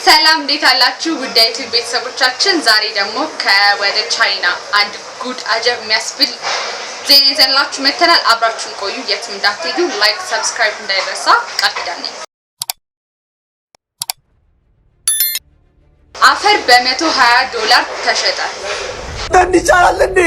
ሰላም እንዴት አላችሁ ውድ ቤተሰቦቻችን ዛሬ ደግሞ ከወደ ቻይና አንድ ጉድ አጀብ የሚያስብል ዜና ይዘንላችሁ መተናል አብራችሁን ቆዩ የትም እንዳትሄዱ ላይክ ሰብስክራይብ እንዳይረሳ ቃልዳኔ አፈር በ$120 ተሸጠ እንዲቻላል እንዴ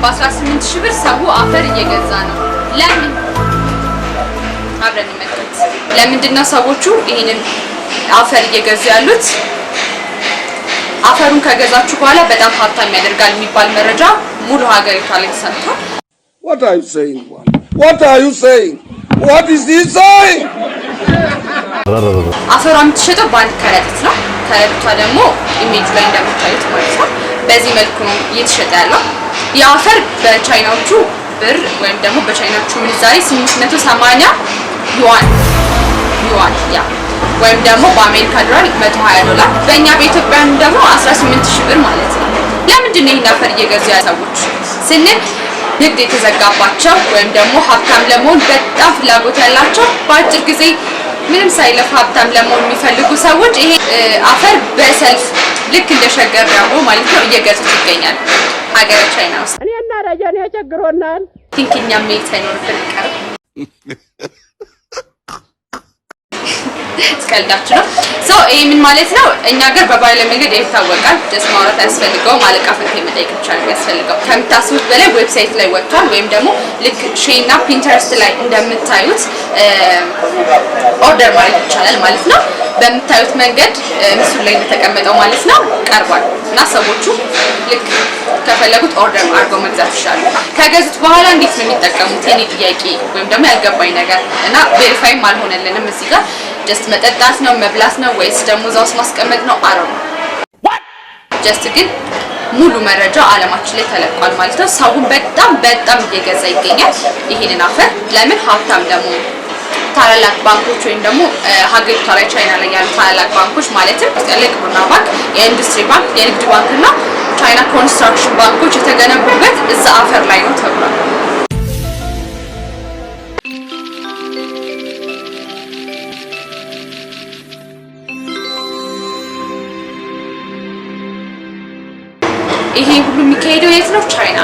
በ18,000 ብር ሰው አፈር እየገዛ ነው ለምን አብረን እንመልከት ለምንድነው ሰዎቹ ይሄንን አፈር እየገዙ ያሉት አፈሩን ከገዛችሁ በኋላ በጣም ሀብታም ያደርጋል የሚባል መረጃ ሙሉ ሀገሪቷ ላይ ተሰጥቷል What are you saying? What are you saying? What is he saying? አፈሯ የምትሸጠው በአንድ ከረጢት ነው ከረጢቷ ደግሞ ኢሜጅ ላይ እንደምታዩት ማለት ነው በዚህ መልኩ ነው እየተሸጠ ያለው የአፈር በቻይናዎቹ ብር ወይም ደግሞ በቻይናዎቹ ምንዛሬ 880 ዩዋን ያ ወይም ደግሞ በአሜሪካ ዶላር $120 በእኛ በኢትዮጵያም ደግሞ 18,000 ብር ማለት ነው ለምንድን ነው ይሄን አፈር እየገዙ ያሰዎች ስንል ንግድ የተዘጋባቸው ወይም ደግሞ ሀብታም ለመሆን በጣም ፍላጎት ያላቸው በአጭር ጊዜ ምንም ሳይለፍ ሀብታም ለመሆን የሚፈልጉ ሰዎች ይሄ አፈር በሰልፍ ልክ እንደሸገር ያው ማለት ነው እየገዙት ይገኛል ሀገረ ቻይና ውስጥ እኔና ረጃኔ ያቸግሮናል ቲንኪኛ ሜት ሳይኖርብን ቀር ስከልዳችሁ ነው ሶ ይሄ ምን ማለት ነው እኛ ሀገር በባህላዊ መንገድ ይታወቃል ደስ ማውራት ያስፈልገው ማለቃ ፈንቴ መጠየቅ ይችላል ያስፈልገው ከምታስቡት በላይ ዌብሳይት ላይ ወጥቷል ወይም ደግሞ ልክ ሼና ፒንተረስት ላይ እንደምታዩት ኦርደር ማለት ይቻላል ማለት ነው በምታዩት መንገድ ምስሉ ላይ እንደተቀመጠው ማለት ነው ቀርቧል እና ሰዎቹ ልክ ከፈለጉት ኦርደር አድርገው መግዛት ይችላሉ ከገዙት በኋላ እንዴት ነው የሚጠቀሙት የኔ ጥያቄ ወይም ደግሞ ያልገባኝ ነገር እና ቬሪፋይም አልሆነልንም እዚህ ጋር ጀስት መጠጣት ነው መብላት ነው ወይስ ደግሞ ዛውስ ማስቀመጥ ነው አረው ጀስት ግን ሙሉ መረጃ አለማችን ላይ ተለቋል ማለት ነው ሰውን በጣም እየገዛ ይገኛል ይሄንን አፈር ለምን ሀብታም ደግሞ ታላላቅ ባንኮች ወይም ደግሞ ሀገሪቷ ላይ ቻይና ላይ ያሉ ታላላቅ ባንኮች ማለትም የግብርና ባንክ የኢንዱስትሪ ባንክ የንግድ ባንክና ቻይና ኮንስትራክሽን ባንኮች የተገነቡበት እዛ አፈር ላይ ነው ተብሏል ይሄ ሁሉ የሚካሄደው የት ነው ቻይና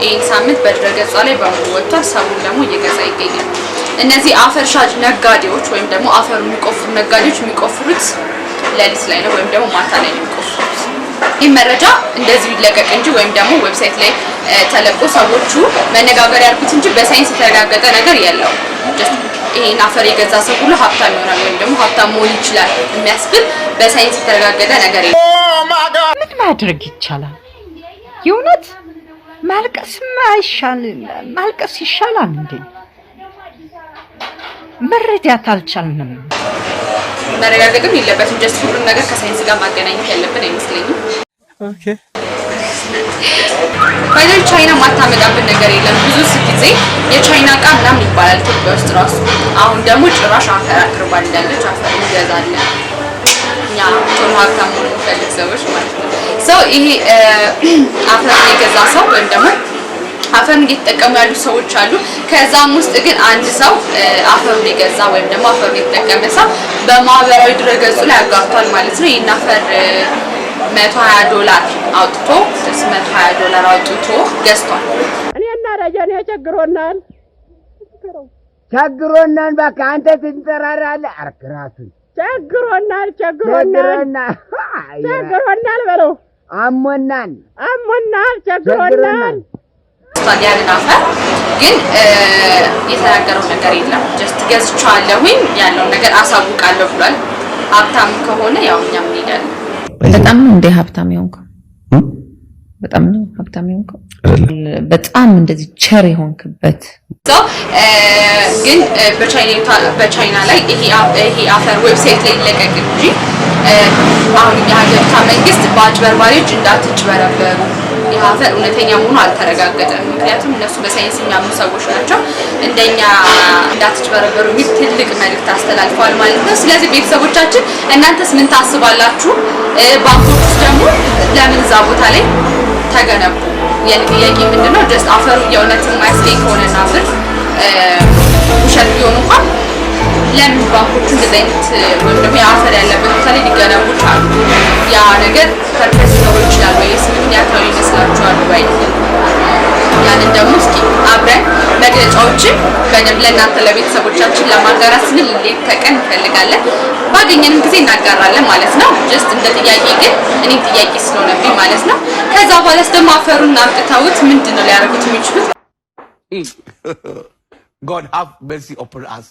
ይሄን ሳምንት በድረገጿ ላይ በሙሉ ወጥቷል ሰውን ደግሞ እየገዛ ይገኛል እነዚህ አፈር ሻጭ ነጋዴዎች ወይም ደግሞ አፈር የሚቆፍሩ ነጋዴዎች የሚቆፍሩት ለሊት ላይ ነው ወይም ደግሞ ማታ ላይ ነው የሚቆፍሩት ይህ መረጃ እንደዚህ ይለቀቅ እንጂ ወይም ደግሞ ዌብሳይት ላይ ተለቆ ሰዎቹ መነጋገር ያርጉት እንጂ በሳይንስ የተረጋገጠ ነገር የለውም ጀስት ይሄን አፈር የገዛ ሰው ሁሉ ሀብታም ይሆናል ወይም ደግሞ ሀብታም መሆን ይችላል የሚያስብል በሳይንስ የተረጋገጠ ነገር የለም ምን ማድረግ ይቻላል የእውነት ማልቀስ ይሻላል እንዴ መረዳት አልቻልንም መረጋገጥም የለበትም ጀስት ሁሉም ነገር ከሳይንስ ጋር ማገናኘት ያለብን አይመስለኝም ኦኬ ባይዘን ቻይና ማታመጣብን ነገር የለም ብዙ ጊዜ የቻይና ዕቃ ምናምን ይባላል ኢትዮጵያ ውስጥ ራሱ አሁን ደግሞ ጭራሽ አፈር አቅርባ እንዳለች አፈር እንገዛለን እኛ ቶሎ ሀብታም መሆን እንፈልግ ሰዎች ማለት ነው ሶ ይሄ አፈር የገዛ ሰው ወይም ደግሞ አፈር እየተጠቀሙ ያሉ ሰዎች አሉ ከዛም ውስጥ ግን አንድ ሰው አፈር የገዛ ወይም ደግሞ አፈር የተጠቀመ ሰው በማህበራዊ ድረገጹ ላይ አጋርቷል ማለት ነው ይሄን አፈር $120 አውጥቶ $120 አውጥቶ ገዝቷል እኔና ረጃኔ ያቸግሮናል በቃ አንተ ትንጠራራለህ አርክራቱን ቸግሮናል በለው አሞናል ቸግሮናል ታዲያና አፈር ግን የተናገረው ነገር የለም ጀስት ገዝቻለሁኝ ያለው ነገር አሳውቃለሁ ብሏል ሀብታም ከሆነ ያው እኛም እንሄዳለን በጣም እንደ ሀብታም ይሆንከው በጣም ነው ሀብታም ይሆንከው በጣም እንደዚህ ቸር ይሆንክበት ግን በቻይና ላይ ይሄ አፈር ዌብሳይት ላይ ይለቀቅ እንጂ አሁን የሀገሪቷ መንግስት በአጭበርባሪዎች እንዳትጭበረበሩ ይሄ አፈር እውነተኛ መሆኑ አልተረጋገጠም ምክንያቱም እነሱ በሳይንስ የሚያምኑ ሰዎች ናቸው እንደኛ እንዳትጭበረበሩ የሚል ትልቅ መልእክት አስተላልፈዋል ማለት ነው ስለዚህ ቤተሰቦቻችን እናንተስ ምን ታስባላችሁ ባንኮች ውስጥ ደግሞ ለምን እዛ ቦታ ላይ ተገነቡ የጥያቄ ምንድነው ጀስት አፈሩ የእውነት የማያስገኝ ከሆነና ብር ውሸት ቢሆን እንኳን ለምን ባንኮቹ እንደዚህ አይነት ወይም ደግሞ የአፈር ያለበት ቦታ ላይ ሊገነቡ ቻሉ ያ ነገር ፐርፐስ ነው ይችላል ወይስ ምክንያታዊ ይመስላችኋል ወይ ያንን ደግሞ እስኪ አብረን መግለጫዎችን በደንብ ለእናንተ ለቤተሰቦቻችን ለማጋራት ስንል ሌት ተቀን እንፈልጋለን ባገኘንም ጊዜ እናጋራለን ማለት ነው ጀስት እንደ ጥያቄ ግን እኔም ጥያቄ ስለሆነብኝ ማለት ነው ከዛ በኋላስ ደግሞ አፈሩን አምጥተውት ምንድነው ሊያደርጉት የሚችሉት God have mercy upon us.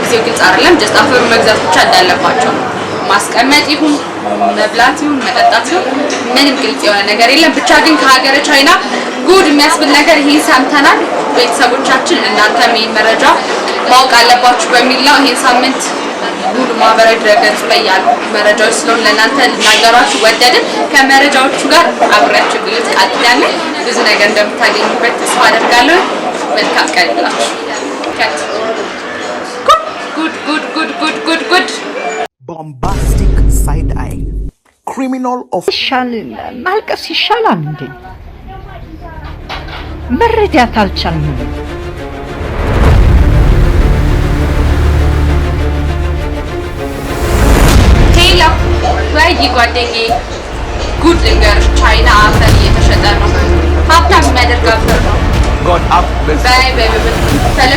ጊዜው ግልጽ አይደለም ጀስት አፈሩ መግዛት ብቻ እንዳለባቸው ማስቀመጥ ይሁን መብላት ይሁን መጠጣት ይሁን ምንም ግልጽ የሆነ ነገር የለም ብቻ ግን ከሀገረ ቻይና ጉድ የሚያስብል ነገር ይሄን ሰምተናል ቤተሰቦቻችን እናንተም ይሄን መረጃ ማወቅ አለባችሁ በሚል ነው ይሄን ሳምንት ሙሉ ማህበራዊ ድረገጽ ላይ ያሉ መረጃዎች ስለሆነ ለእናንተ ልናገራችሁ ወደድን ከመረጃዎቹ ጋር አብራችሁ ብሉት ቃልዳለ ብዙ ነገር እንደምታገኙበት ተስፋ አደርጋለሁ መልካም ቀን ይሁንላችሁ ጉድ bombastic side eye criminal of ማልቀስ ይሻላል እንዴ መረዳት አልቻልንም ሄሎ ወይ ጓደኛዬ ጉድ ልንገር ቻይና አፈር እየተሸጠ ነው ሀብታም የሚያደርግ አፈር ነው God have mercy. በይ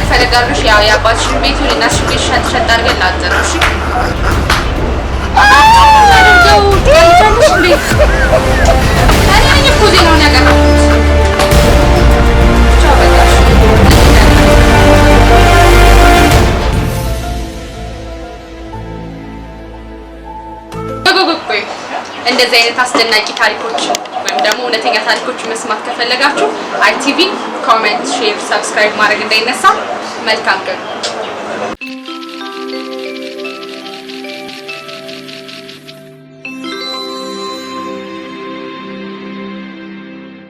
ፈለግ አድርገሽ ያው የአባትሽን ቤት እናትሽን ቤት ሸጥ አድርገን ላጥረው እሺ እንደዚህ አይነት አስደናቂ ታሪኮች ወይም ደግሞ እውነተኛ ታሪኮች መስማት ከፈለጋችሁ ITV ኮሜንት ሼር ሰብስክራይብ ማድረግ እንዳይነሳ መልካም ቀን